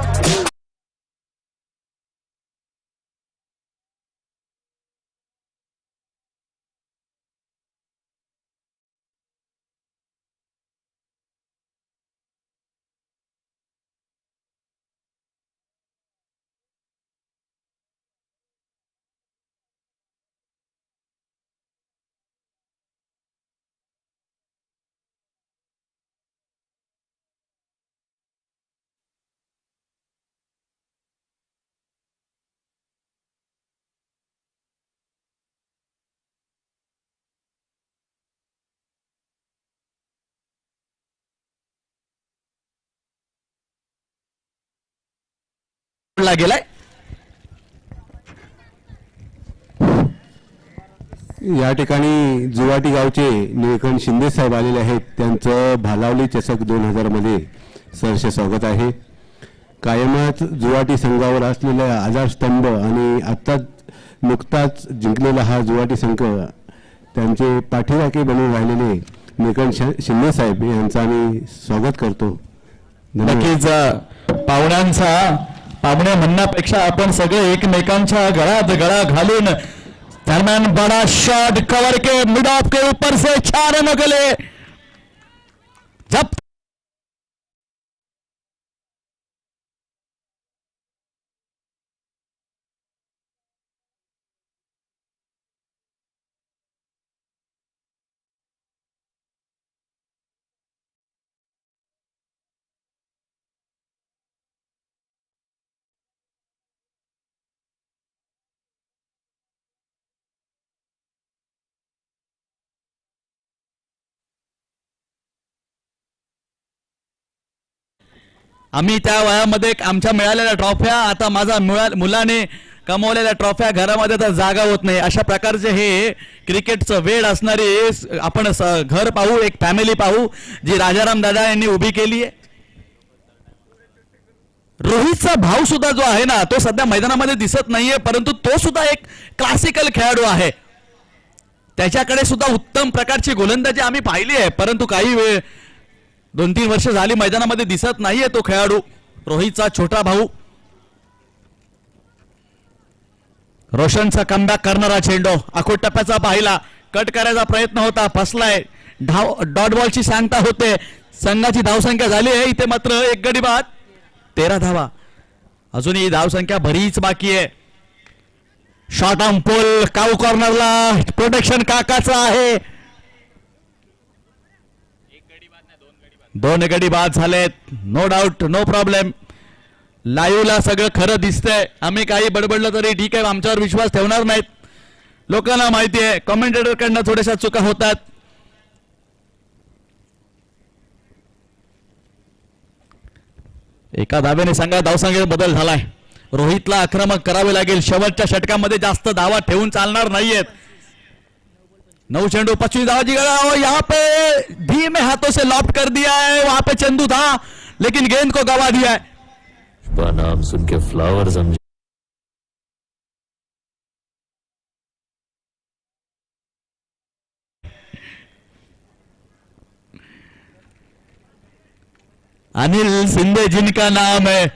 गेलाय. या ठिकाणी जुवाटी गावचे निळकंठ शिंदे साहेब आलेले आहेत. त्यांचं भालावली चषक 2000 मध्ये सहर्ष स्वागत आहे. कायमच जुवाटी संघावर असलेला आधारस्तंभ आणि आत्ताच नुकताच जिंकलेला हा जुवाटी संघ त्यांचे पाठीराखे बनून राहिलेले निळकंठ शिंदे साहेब यांचं आम्ही स्वागत करतो. नक्कीच पाहुणे म्हणण्यापेक्षा आपण सगळे एकमेकांच्या गळ्यात गळा घालून दरम्यान बड़ा शॉट कवर के मिड ऑफ के ऊपर से 4 नगले जब आम्ही त्या वयामध्ये आमच्या मिळालेल्या ट्रॉफ्या आता माझा मुलाने कमवलेल्या ट्रॉफ्या घरामध्ये आता जागा होत नाही. अशा प्रकारचे हे क्रिकेटचं वेळ असणारे आपण घर पाहू, एक फॅमिली पाहू जी राजाराम दादा यांनी उभी केली आहे. रोहितचा भाऊ सुद्धा जो आहे ना तो सध्या मैदानामध्ये दिसत नाहीये, परंतु तो सुद्धा एक क्लासिकल खेळाडू आहे. त्याच्याकडे सुद्धा उत्तम प्रकारची गोलंदाजी आम्ही पाहिली आहे, परंतु काही वेळ 2-3 वर्ष झाली मैदानामध्ये दिसत नाहीये तो खेळाडू. रोहितचा छोटा भाऊ रोशनचा कमबॅक करणारा चेंडू आखोट टप्प्याचा पाहिला, कट करायचा प्रयत्न होता, फसलाय. डॉट बॉलची सांगता होते. संघाची धावसंख्या झाली आहे इथे मात्र 1 गडी बाद, 13 धावा. अजूनही धावसंख्या बरीच बाकी आहे. शॉर्ट आर्म पोल काऊ कॉर्नरला प्रोटेक्शन काकाचं आहे. 2 गडी बाद झालेत. No doubt, no problem. Live ला सगळं खरं दिसतंय. आम्ही काही बडबडलं तरी ठीक आहे, आमच्यावर विश्वास ठेवणार नाहीत. लोकांना माहिती आहे कमेंटेटर कडनं थोड्याशा चुका होतात. एका धावेने संघात धावसंख्येत बदल झालाय. रोहितला आक्रमक करावे लागेल. शेवटच्या षटकामध्ये जास्त धावा ठेवून चालणार नाहीयेत. 9 चेंडू 25 धावाची गड़ा. यहाँ पे धीमे हाथों से लॉफ्ट कर दिया है. वहां पे चंदू था लेकिन गेंद को गवा दिया है. नाम सुन के फ्लावर समझे. अनिल शिंदे जिनका नाम है,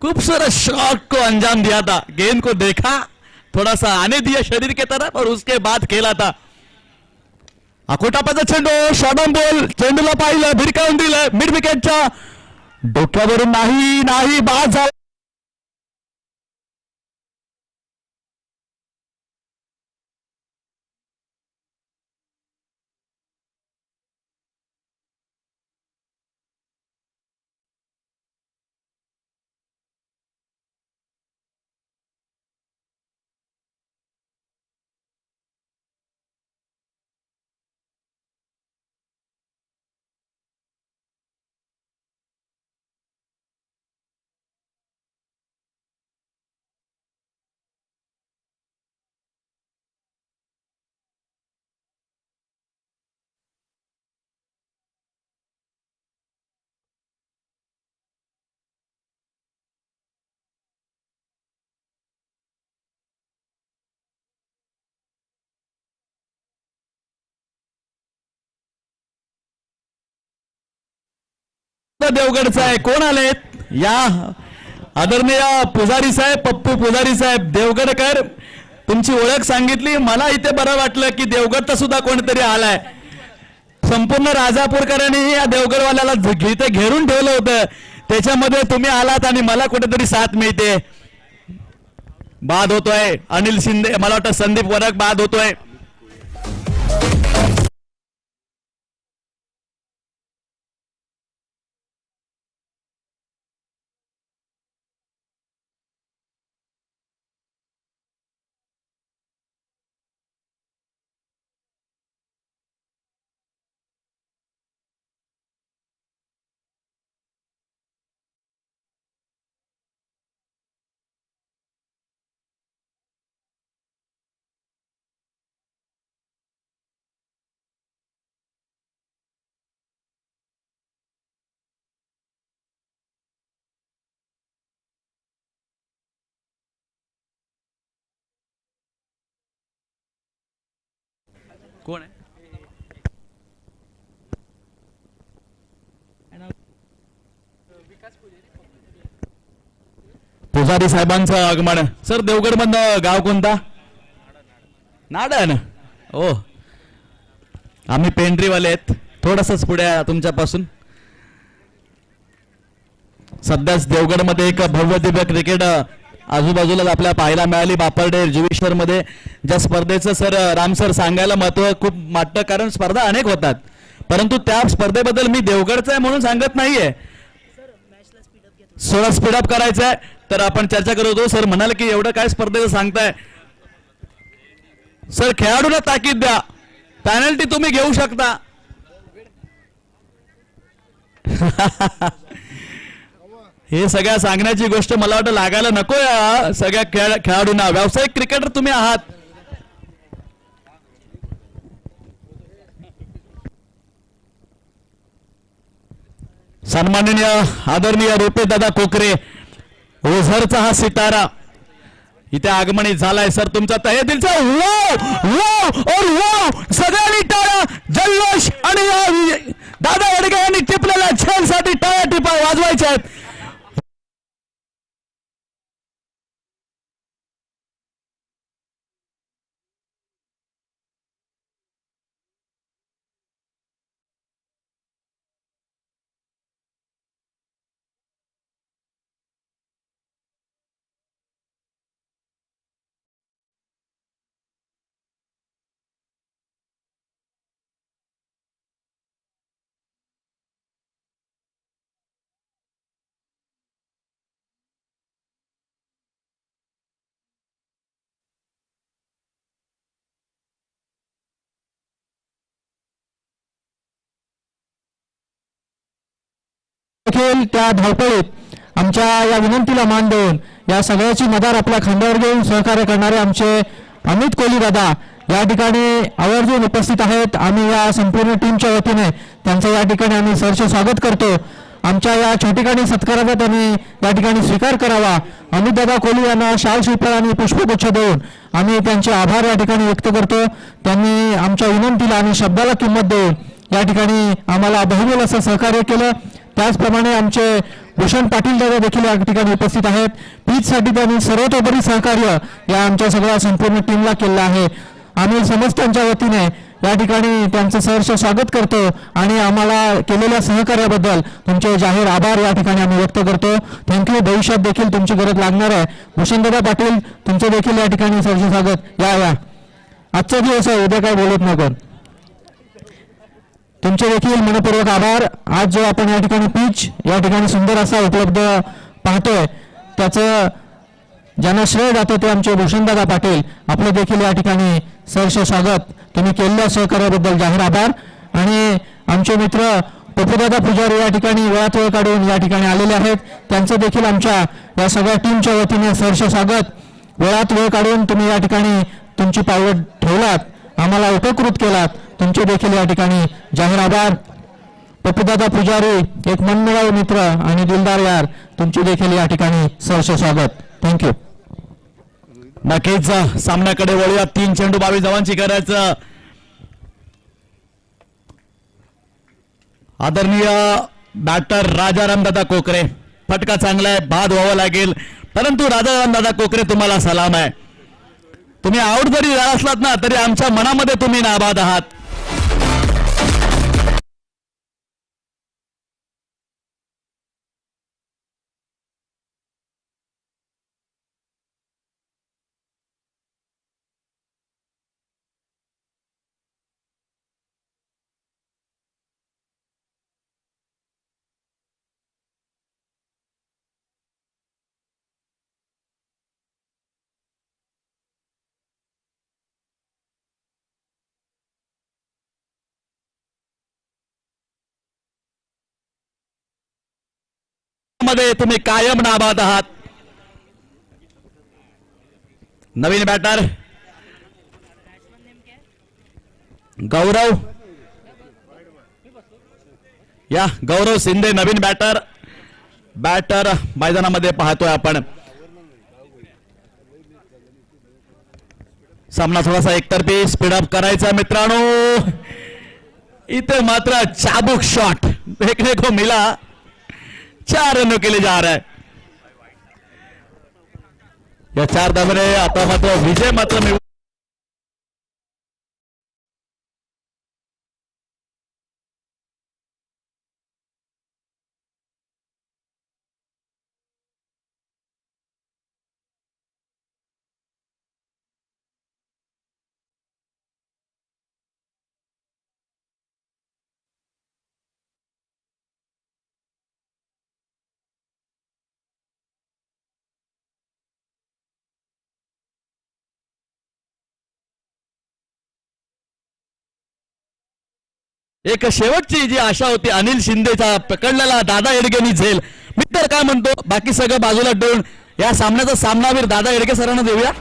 खूबसूरत शॉट को अंजाम दिया था. गेंद को देखा, थोड़ा सा आने दिया शरीर के तरफ और उसके बाद खेला था. आखोटापाचा चेंडू शॉर्ट ऑन बॉल. चेंडूला पाहिलं, भिरकावून दिलं मिड विकेटच्या डोक्यावरून. नाही बाद झाला. देवगडचा आहे. कोण आलेत? या आदरणीय पुजारी साहेब, पप्पू पुजारी साहेब देवगडकर. तुमची ओळख सांगितली, मला इथे बरं वाटलं की देवगडचा सुद्धा कोणतरी आलाय. संपूर्ण राजापूरकरांनी या देवगडवाल्याला इथे घेरून ठेवलं होतं, त्याच्यामध्ये तुम्ही आलात आणि मला कुठेतरी साथ मिळते. बाद होतोय अनिल शिंदे, मला वाटतं संदीप वरक बाद होतोय. कोण आहे? पुजारी साहेबांचं आगमन. सर देवगड मधनं गाव कोणता? नाडण. ओ आम्ही पेंढरीवाले आहेत, थोडंसंच पुढे आहे तुमच्यापासून. सध्याच देवगडमध्ये एक भव्य दिव्य क्रिकेट आजूबाजूला आपल्याला पाहायला मिळाली. बापर्डे जुविश्वर मध्ये ज्या स्पर्धेचं सर राम सर सांगायला महत्व खूप वाटतं, कारण स्पर्धा अनेक होतात, परंतु त्या स्पर्धेबद्दल मी देवगडचा आहे म्हणून सांगत नाहीये. थोडा स्पीडअप करायचंय तर आपण चर्चा करत होतो. सर म्हणाले की एवढं काय स्पर्धेचं सांगताय. सर खेळाडूला ताकीद द्या, पॅनल्टी तुम्ही घेऊ शकता. हे सगळ्या सांगण्याची गोष्ट मला वाटतं लागायला नको या सगळ्या खेळाडूंना. व्यावसायिक क्रिकेटर तुम्ही आहात. सन्माननीय आदरणीय रुपेशदादा कोकरे, ओझरचा हा सितारा इथे आगमनित झालाय. सर तुमचा तहे दिलचा सगळ्यांनी टाळ्या, जल्लोष आणि दादा वडगे यांनी टिपलेल्या झेलसाठी टाळ्या टिपा वाजवायच्या आहेत. देखील त्या धावपळीत आमच्या या विनंतीला मान देऊन या सगळ्याची मदार आपल्या खांद्यावर घेऊन सहकार्य करणारे आमचे अमित कोहली दादा या ठिकाणी आवर्जून उपस्थित आहेत. आम्ही या संपूर्ण टीमच्या वतीने त्यांचं या ठिकाणी आम्ही सहर्ष स्वागत करतो. आमच्या या छोटीखानी सत्काराचा त्यांनी या ठिकाणी स्वीकार करावा. अमित दादा कोहली यांना शाल श्रीफळ आणि पुष्पगुच्छ देऊन आम्ही त्यांचे आभार या ठिकाणी व्यक्त करतो. त्यांनी आमच्या विनंतीला आणि शब्दाला किंमत देऊन या ठिकाणी आम्हाला बहुमोल असं सहकार्य केलं. त्याचप्रमाणे आमचे भूषण पाटील दादा देखील या ठिकाणी उपस्थित आहेत. पीचसाठी त्यांनी सर्वतोपरी सहकार्य या आमच्या सगळ्या संपूर्ण टीमला केलं आहे. आम्ही समस्तांच्या वतीने या ठिकाणी त्यांचं सहर्ष स्वागत करतो आणि आम्हाला केलेल्या सहकार्याबद्दल तुमचे जाहीर आभार या ठिकाणी आम्ही व्यक्त करतो. थँक्यू. भविष्यात देखील तुमची गरज लागणार आहे. भूषणदादा पाटील तुमचे देखील या ठिकाणी सहर्ष स्वागत. या आजचा दिवस आहे, उद्या काय बोलत नको. तुमचे देखील मनपूर्वक आभार. आज जो आपण या ठिकाणी पिच या ठिकाणी सुंदर असा उपलब्ध पाहतोय त्याचं ज्यांना श्रेय जातं ते आमचे भूषणदादा पाटील. आपलं देखील या ठिकाणी सहर्ष स्वागत. तुम्ही केलेल्या सहकार्याबद्दल जाहीर आभार. आणि आमचे मित्र पप्पूदादा पुजारी या ठिकाणी वेळात वेळ काढून या ठिकाणी आलेले आहेत. त्यांचं देखील आमच्या या सगळ्या टीमच्या वतीने सहर्ष स्वागत. वेळात वेळ काढून तुम्ही या ठिकाणी तुमची पावलं ठेवलात, आम्हाला उपकृत केलात. तुमचे देखील या ठिकाणी जाहीर आभार. पप्पूदादा पुजारी एक मनमिळावू मित्र आणि दिलदार यार, तुमचे देखील या ठिकाणी सहर्ष स्वागत. थँक्यू. नक्कीच सामन्याकडे वळूया. 3 चेंडू 22 धावांची करायचं. आदरणीय बॅटर राजारामदादा कोकरे, फटका चांगला आहे, बाद व्हावं लागेल, परंतु राजारामदादा कोकरे तुम्हाला सलाम आहे. तुम्ही आउट जरी झाला असलात ना तरी आमच्या मनामध्ये तुम्ही नाबाद आहात. मध्ये तुम्ही कायम नाबाद आहात. नवीन बॅटर गौरव, या गौरव शिंदे नवीन बॅटर मैदानामध्ये पाहतोय आपण. सामना थोडासा एकतर्फी स्पीडअप करायचा मित्रांनो. इथे मात्र चाबुक शॉट देखने को मिला. 4 रनों के लिए जा रहा है. या 4 धावांनी आता मात्र विजय मात्र मिळवला. एक शेवटची जी आशा होती अनिल शिंदेचा पकडलेला दादा येडगेनी झेल. मित्र काय म्हणतो बाकी सगळं बाजूला ठेवून या सामन्याचा सामनावीर दादा येडगे सरांना देऊया.